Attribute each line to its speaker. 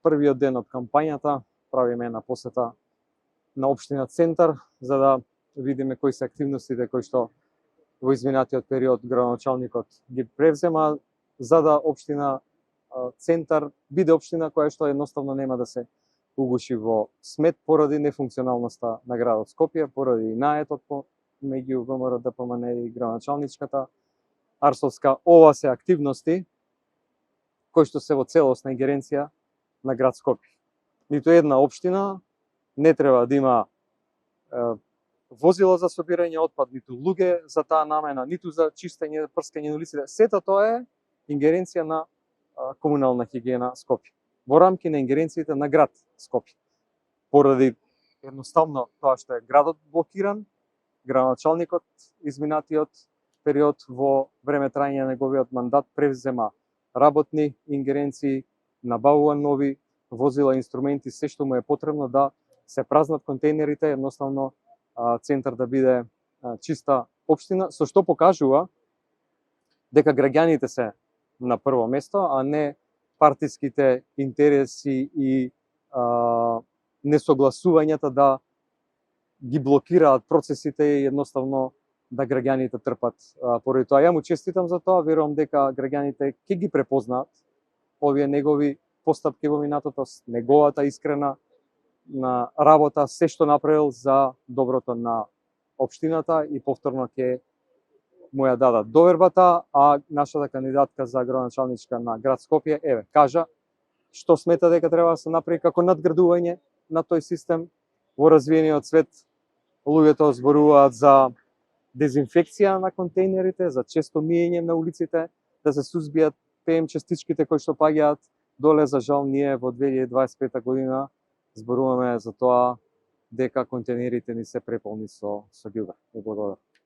Speaker 1: првиот ден од кампањата правиме една посета на општина Центар, за да видиме кои се активностите кои што во изминатиот период градоначалникот ги превзема, за да општина Центар биде општина која што едноставно нема да се угуши во смет поради нефункционалноста на градот Скопје, поради наетот меѓу ВМРО ДПМН и градоначалничката Арсовска. Ова се активности кои што се во целосна ингеренција на град Скопје. Ниту една општина не треба да има возила за собирање отпад, ниту луѓе за таа намена, ниту за чистење, прскање на улиците. Сето тоа е ингеренција на комунална хигиена Скопје, во рамки на ингеренциите на град Скопје. Поради едноставно тоа што е градот блокиран, градоначалникот изминатиот период во време трајање на неговиот мандат превзема работни ингеренции, набавува нови возила, инструменти, се што му е потребно да се празнат контейнерите, едноставно Центар да биде чиста општина, со што покажува дека граѓаните се на прво место, а не партиските интереси и несогласувањата да ги блокираат процесите и едноставно да граѓаните трпат поради тоа. Ја му честитам за тоа, верувам дека граѓаните ќе ги препознаат овие негови постапки во минатото, неговата искрена на работа, се што направил за доброто на општината и повторно ќе му ја дадат довербата, а нашата кандидатка за градоначалничка на град Скопје, кажа што смета дека треба да се направи како надградување на тој систем. Во развиениот свет луѓето зборуваат за дезинфекција на контейнерите, за често миење на улиците, да се сузбијат ПМ частичките кои што паѓаат доле. За жал, ние во 2025 година зборуваме за тоа дека контейнерите ни се преполни со ѓубре. Благодарам.